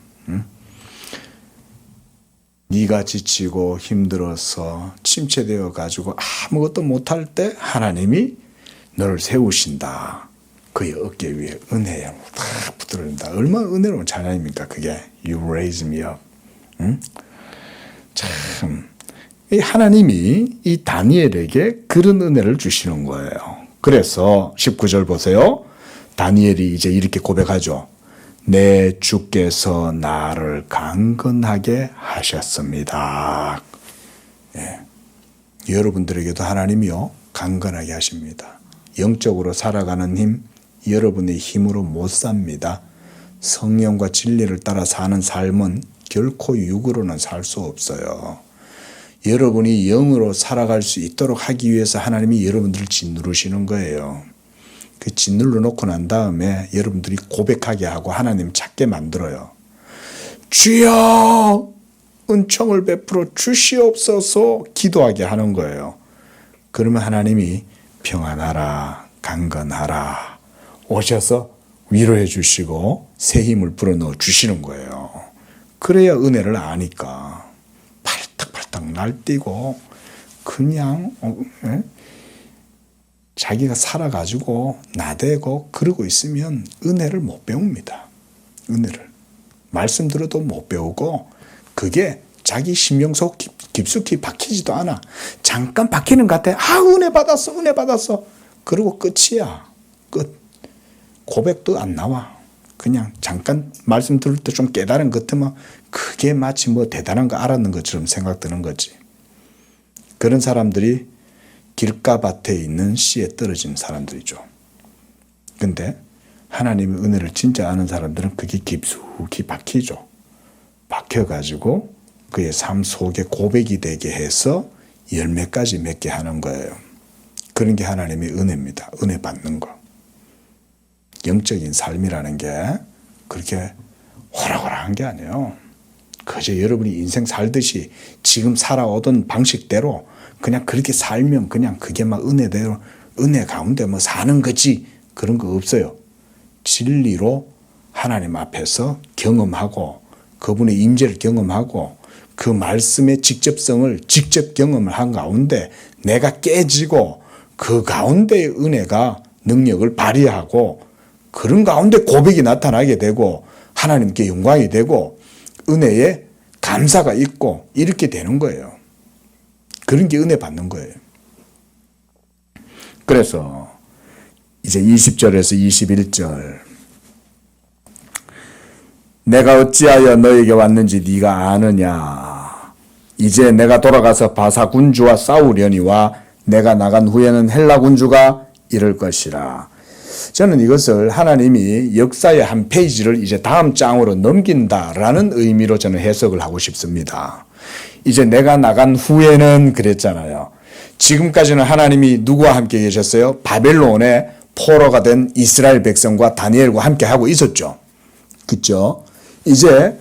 네가 지치고 힘들어서 침체되어 가지고 아무것도 못할 때 하나님이 너를 세우신다. 그의 어깨 위에 은혜의 양을 탁 붙들어준다. 얼마나 은혜로운 찬양입니까 그게. You raise me up. 참 이 하나님이 이 다니엘에게 그런 은혜를 주시는 거예요. 그래서 19절 보세요. 다니엘이 이제 이렇게 고백하죠. 내 주께서 나를 강건하게 하셨습니다. 예. 여러분들에게도 하나님이요 강건하게 하십니다. 영적으로 살아가는 힘 여러분의 힘으로 못 삽니다. 성령과 진리를 따라 사는 삶은 결코 육으로는 살 수 없어요. 여러분이 영으로 살아갈 수 있도록 하기 위해서 하나님이 여러분들을 짓누르시는 거예요. 그 짓눌러 놓고 난 다음에 여러분들이 고백하게 하고 하나님 찾게 만들어요. 주여 은총을 베풀어 주시옵소서 기도하게 하는 거예요. 그러면 하나님이 평안하라 강건하라 오셔서 위로해 주시고 새 힘을 불어넣어 주시는 거예요. 그래야 은혜를 아니까 팔딱팔딱 날뛰고 그냥 자기가 살아가지고 나대고 그러고 있으면 은혜를 못 배웁니다. 은혜를. 말씀 들어도 못 배우고 그게 자기 심령 속 깊숙이 박히지도 않아. 잠깐 박히는 것 같아. 은혜 받았어 은혜 받았어. 그러고 끝이야. 끝. 고백도 안 나와. 그냥 잠깐 말씀 들을 때 좀 깨달은 것 같으면 그게 마치 뭐 대단한 거 알았는 것처럼 생각드는 거지. 그런 사람들이 길가밭에 있는 씨에 떨어진 사람들이죠. 근데 하나님의 은혜를 진짜 아는 사람들은 그게 깊숙이 박히죠. 박혀가지고 그의 삶 속에 고백이 되게 해서 열매까지 맺게 하는 거예요. 그런 게 하나님의 은혜입니다. 은혜 받는 거. 영적인 삶이라는 게 그렇게 호락호락한 게 아니에요. 그저 여러분이 인생 살듯이 지금 살아오던 방식대로 그냥 그렇게 살면 그냥 그게 막 은혜대로 은혜 가운데 뭐 사는 거지 그런 거 없어요. 진리로 하나님 앞에서 경험하고 그분의 임재를 경험하고 그 말씀의 직접성을 직접 경험을 한 가운데 내가 깨지고 그 가운데 은혜가 능력을 발휘하고 그런 가운데 고백이 나타나게 되고 하나님께 영광이 되고 은혜에 감사가 있고 이렇게 되는 거예요. 그런 게 은혜 받는 거예요. 그래서 이제 20절에서 21절 내가 어찌하여 너에게 왔는지 네가 아느냐. 이제 내가 돌아가서 바사 군주와 싸우려니와 내가 나간 후에는 헬라 군주가 이럴 것이라. 저는 이것을 하나님이 역사의 한 페이지를 이제 다음 장으로 넘긴다라는 의미로 저는 해석을 하고 싶습니다. 이제 내가 나간 후에는 그랬잖아요. 지금까지는 하나님이 누구와 함께 계셨어요? 바벨론의 포로가 된 이스라엘 백성과 다니엘과 함께 하고 있었죠. 그렇죠? 이제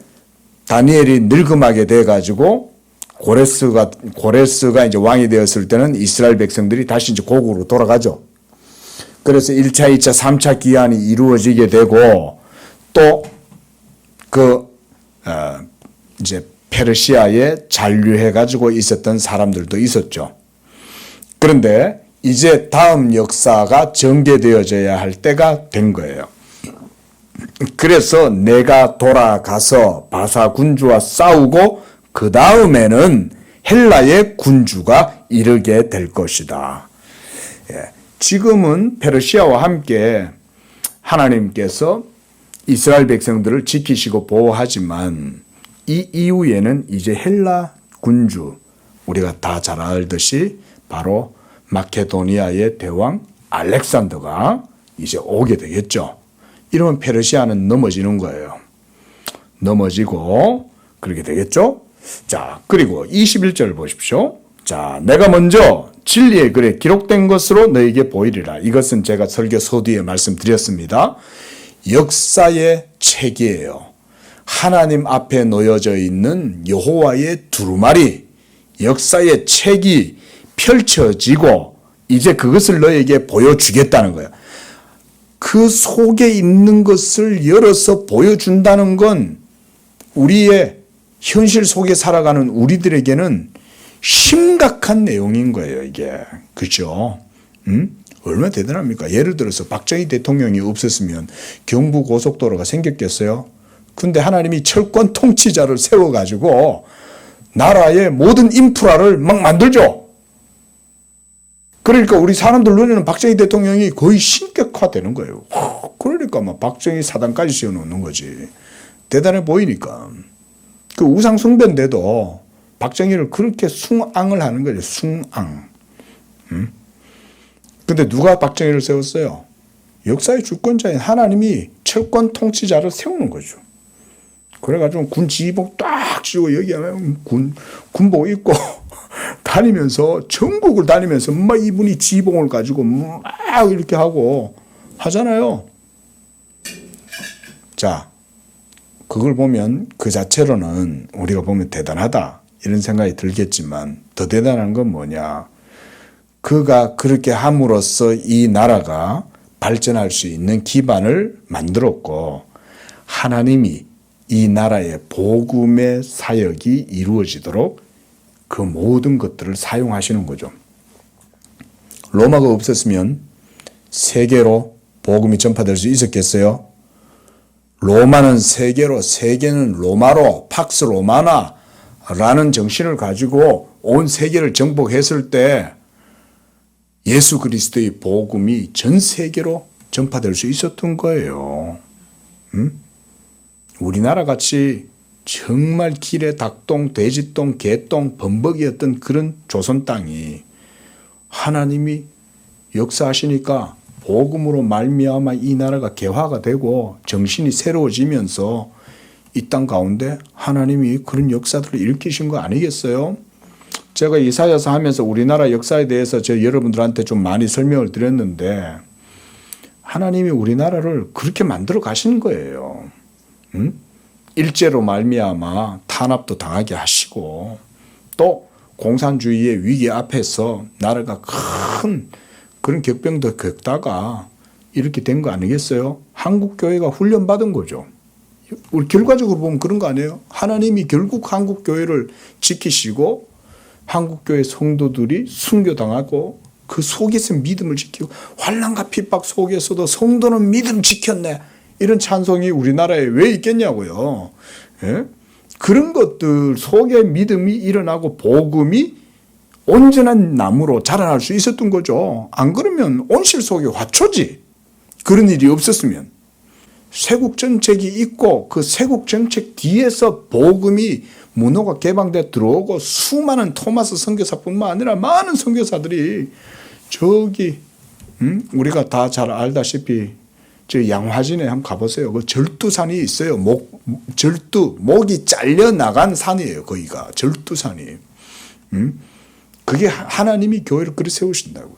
다니엘이 늙음하게 돼가지고 고레스가 이제 왕이 되었을 때는 이스라엘 백성들이 다시 이제 고국으로 돌아가죠. 그래서 1차, 2차, 3차 기한이 이루어지게 되고 또 이제 페르시아에 잔류해가지고 있었던 사람들도 있었죠. 그런데 이제 다음 역사가 전개되어져야 할 때가 된 거예요. 그래서 내가 돌아가서 바사 군주와 싸우고 그 다음에는 헬라의 군주가 이르게 될 것이다. 지금은 페르시아와 함께 하나님께서 이스라엘 백성들을 지키시고 보호하지만 이 이후에는 이제 헬라 군주, 우리가 다 잘 알듯이 바로 마케도니아의 대왕 알렉산더가 이제 오게 되겠죠. 이러면 페르시아는 넘어지는 거예요. 넘어지고 그렇게 되겠죠. 자, 그리고 21절 보십시오. 자, 내가 먼저 진리의 글에 기록된 것으로 너에게 보이리라. 이것은 제가 설교 서두에 말씀드렸습니다. 역사의 책이에요. 하나님 앞에 놓여져 있는 여호와의 두루마리, 역사의 책이 펼쳐지고 이제 그것을 너에게 보여주겠다는 거야. 그 속에 있는 것을 열어서 보여준다는 건 우리의 현실 속에 살아가는 우리들에게는 심각한 내용인 거예요, 이게. 그죠? 얼마나 대단합니까? 예를 들어서 박정희 대통령이 없었으면 경부고속도로가 생겼겠어요? 근데 하나님이 철권 통치자를 세워가지고 나라의 모든 인프라를 막 만들죠. 그러니까 우리 사람들 눈에는 박정희 대통령이 거의 신격화되는 거예요. 그러니까 막 박정희 사당까지 지어놓는 거지. 대단해 보이니까. 그 우상 숭배인데도 박정희를 그렇게 숭앙을 하는 거죠. 숭앙. 근데 누가 박정희를 세웠어요? 역사의 주권자인 하나님이 철권 통치자를 세우는 거죠. 그래가지고 군 지휘복 딱 씌우고 여기 군복 입고 다니면서 전국을 다니면서 막 이분이 지휘봉을 가지고 막 이렇게 하고 하잖아요. 자, 그걸 보면 그 자체로는 우리가 보면 대단하다 이런 생각이 들겠지만 더 대단한 건 뭐냐? 그가 그렇게 함으로써 이 나라가 발전할 수 있는 기반을 만들었고 하나님이 이 나라의 복음의 사역이 이루어지도록 그 모든 것들을 사용하시는 거죠. 로마가 없었으면 세계로 복음이 전파될 수 있었겠어요? 로마는 세계로, 세계는 로마로, 팍스 로마나라는 정신을 가지고 온 세계를 정복했을 때 예수 그리스도의 복음이 전 세계로 전파될 수 있었던 거예요. 우리나라 같이 정말 길에 닭똥, 돼지똥, 개똥, 범벅이었던 그런 조선 땅이 하나님이 역사하시니까 복음으로 말미암아 이 나라가 개화가 되고 정신이 새로워지면서 이 땅 가운데 하나님이 그런 역사들을 일으키신 거 아니겠어요? 제가 이사야서 하면서 우리나라 역사에 대해서 저 여러분들한테 좀 많이 설명을 드렸는데 하나님이 우리나라를 그렇게 만들어 가시는 거예요. 일제로 말미암아 탄압도 당하게 하시고 또 공산주의의 위기 앞에서 나라가 큰 그런 격병도 겪다가 이렇게 된 거 아니겠어요? 한국교회가 훈련받은 거죠. 우리 결과적으로 보면 그런 거 아니에요? 하나님이 결국 한국교회를 지키시고 한국교회 성도들이 순교당하고 그 속에서 믿음을 지키고 환난과 핍박 속에서도 성도는 믿음 지켰네. 이런 찬송이 우리나라에 왜 있겠냐고요. 예? 그런 것들 속에 믿음이 일어나고 복음이 온전한 나무로 자라날 수 있었던 거죠. 안 그러면 온실 속에 화초지. 그런 일이 없었으면. 쇄국정책이 있고 그 쇄국정책 뒤에서 복음이 문호가 개방돼 들어오고 수많은 토마스 선교사뿐만 아니라 많은 선교사들이 저기 우리가 다 잘 알다시피 저 양화진에 한번 가보세요. 그 절두산이 있어요. 목이 잘려 나간 산이에요. 거기가 절두산이. 그게 하나님이 교회를 그리 세우신다고요.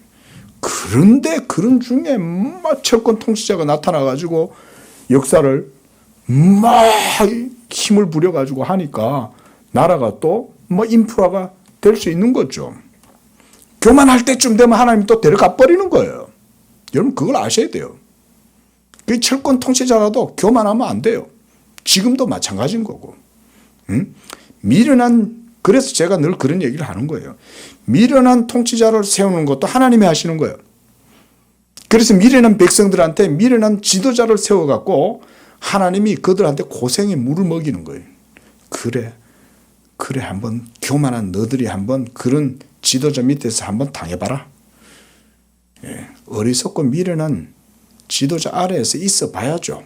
그런데 그런 중에 막 철권 통치자가 나타나가지고 역사를 막 힘을 부려가지고 하니까 나라가 또 뭐 인프라가 될 수 있는 거죠. 교만할 때쯤 되면 하나님이 또 데려가 버리는 거예요. 여러분 그걸 아셔야 돼요. 그 철권 통치자라도 교만하면 안 돼요. 지금도 마찬가지인 거고. 그래서 제가 늘 그런 얘기를 하는 거예요. 미련한 통치자를 세우는 것도 하나님이 하시는 거예요. 그래서 미련한 백성들한테 미련한 지도자를 세워갖고 하나님이 그들한테 고생의 물을 먹이는 거예요. 그래 한번 교만한 너들이 한번 그런 지도자 밑에서 한번 당해봐라. 예, 어리석고 미련한 지도자 아래에서 있어 봐야죠.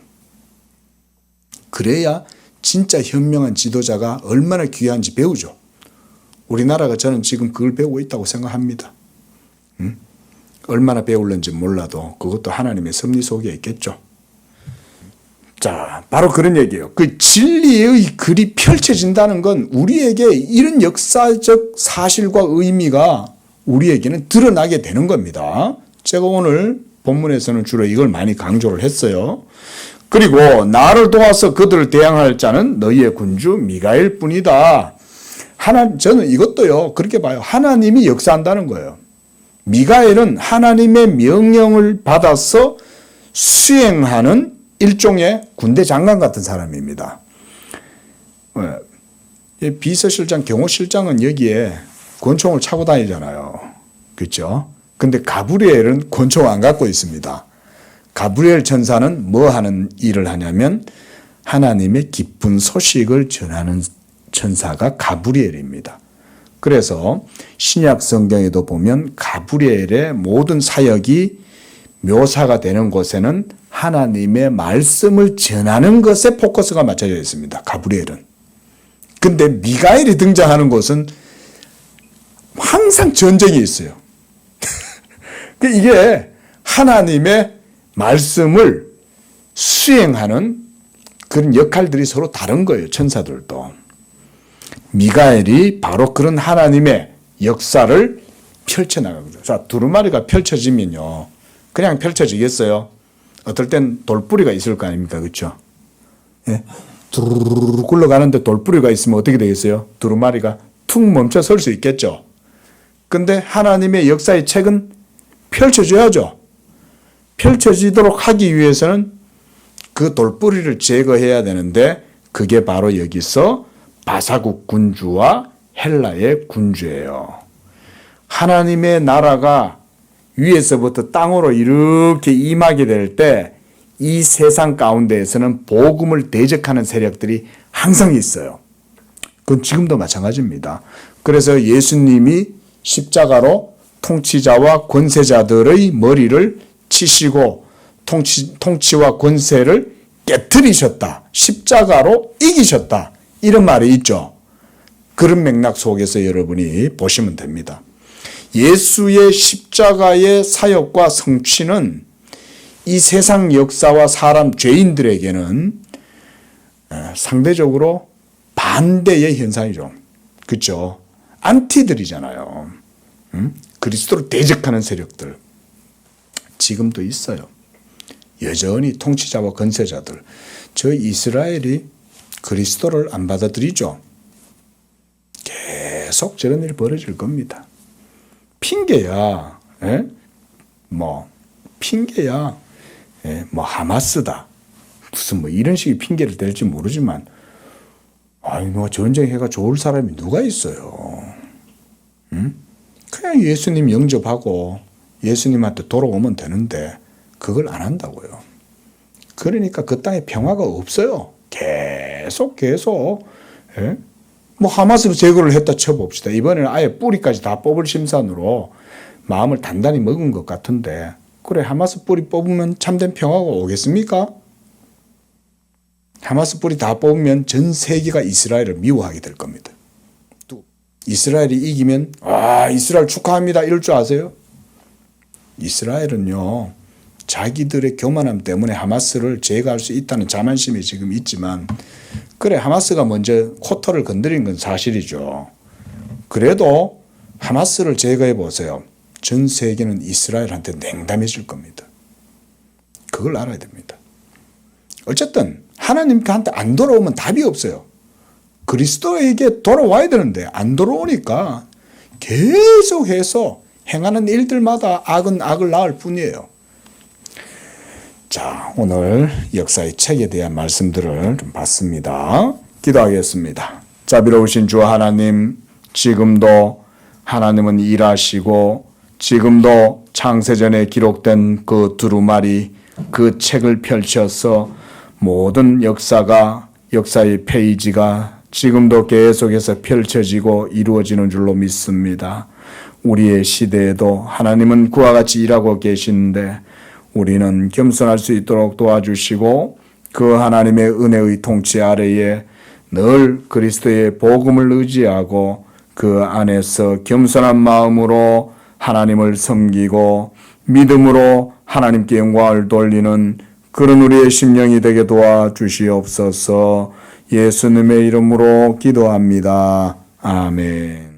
그래야 진짜 현명한 지도자가 얼마나 귀한지 배우죠. 우리나라가 저는 지금 그걸 배우고 있다고 생각합니다. 얼마나 배울는지 몰라도 그것도 하나님의 섭리 속에 있겠죠. 자, 바로 그런 얘기예요. 그 진리의 글이 펼쳐진다는 건 우리에게 이런 역사적 사실과 의미가 우리에게는 드러나게 되는 겁니다. 제가 오늘 본문에서는 주로 이걸 많이 강조를 했어요. 그리고 나를 도와서 그들을 대항할 자는 너희의 군주 미가엘 뿐이다. 저는 이것도요, 그렇게 봐요. 하나님이 역사한다는 거예요. 미가엘은 하나님의 명령을 받아서 수행하는 일종의 군대 장관 같은 사람입니다. 비서실장, 경호실장은 여기에 권총을 차고 다니잖아요. 그렇죠? 근데 가브리엘은 권총 안 갖고 있습니다. 가브리엘 천사는 뭐 하는 일을 하냐면 하나님의 기쁜 소식을 전하는 천사가 가브리엘입니다. 그래서 신약 성경에도 보면 가브리엘의 모든 사역이 묘사가 되는 곳에는 하나님의 말씀을 전하는 것에 포커스가 맞춰져 있습니다. 가브리엘은. 근데 미가엘이 등장하는 곳은 항상 전쟁이 있어요. 이게 하나님의 말씀을 수행하는 그런 역할들이 서로 다른 거예요. 천사들도. 미가엘이 바로 그런 하나님의 역사를 펼쳐나가거든요. 자, 두루마리가 펼쳐지면요, 그냥 펼쳐지겠어요? 어떨 땐 돌뿌리가 있을 거 아닙니까? 그렇죠? 예? 두루루루 굴러가는데 돌뿌리가 있으면 어떻게 되겠어요? 두루마리가 툭 멈춰 설 수 있겠죠? 근데 하나님의 역사의 책은 펼쳐져야죠. 펼쳐지도록 하기 위해서는 그 돌뿌리를 제거해야 되는데 그게 바로 여기서 바사국 군주와 헬라의 군주예요. 하나님의 나라가 위에서부터 땅으로 이렇게 임하게 될 때 이 세상 가운데에서는 복음을 대적하는 세력들이 항상 있어요. 그건 지금도 마찬가지입니다. 그래서 예수님이 십자가로 통치자와 권세자들의 머리를 치시고 통치와 권세를 깨트리셨다. 십자가로 이기셨다. 이런 말이 있죠. 그런 맥락 속에서 여러분이 보시면 됩니다. 예수의 십자가의 사역과 성취는 이 세상 역사와 사람 죄인들에게는 상대적으로 반대의 현상이죠. 그렇죠? 안티들이잖아요. 그리스도를 대적하는 세력들. 지금도 있어요. 여전히 통치자와 권세자들. 저 이스라엘이 그리스도를 안 받아들이죠. 계속 저런 일이 벌어질 겁니다. 핑계야. 예? 핑계야. 예? 하마스다. 무슨 이런 식의 핑계를 댈지 모르지만, 전쟁해가 좋을 사람이 누가 있어요. 그냥 예수님 영접하고 예수님한테 돌아오면 되는데 그걸 안 한다고요. 그러니까 그 땅에 평화가 없어요. 계속. 예? 하마스로 제거를 했다 쳐봅시다. 이번에는 아예 뿌리까지 다 뽑을 심산으로 마음을 단단히 먹은 것 같은데, 그래, 하마스 뿌리 뽑으면 참된 평화가 오겠습니까? 하마스 뿌리 다 뽑으면 전 세계가 이스라엘을 미워하게 될 겁니다. 또 이스라엘이 이기면 이스라엘 축하합니다 이럴 줄 아세요? 이스라엘은요, 자기들의 교만함 때문에 하마스를 제거할 수 있다는 자만심이 지금 있지만, 그래, 하마스가 먼저 쿼터를 건드린 건 사실이죠. 그래도 하마스를 제거해 보세요. 전 세계는 이스라엘한테 냉담해질 겁니다. 그걸 알아야 됩니다. 어쨌든 하나님한테 안 돌아오면 답이 없어요. 그리스도에게 돌아와야 되는데 안 돌아오니까 계속해서 행하는 일들마다 악은 악을 낳을 뿐이에요. 자, 오늘 역사의 책에 대한 말씀들을 좀 봤습니다. 기도하겠습니다. 자비로우신 주 하나님, 지금도 하나님은 일하시고 지금도 창세전에 기록된 그 두루마리, 그 책을 펼쳐서 모든 역사의 페이지가 지금도 계속해서 펼쳐지고 이루어지는 줄로 믿습니다. 우리의 시대에도 하나님은 그와 같이 일하고 계시는데 우리는 겸손할 수 있도록 도와주시고 그 하나님의 은혜의 통치 아래에 늘 그리스도의 복음을 의지하고 그 안에서 겸손한 마음으로 하나님을 섬기고 믿음으로 하나님께 영광을 돌리는 그런 우리의 심령이 되게 도와주시옵소서. 예수님의 이름으로 기도합니다. 아멘.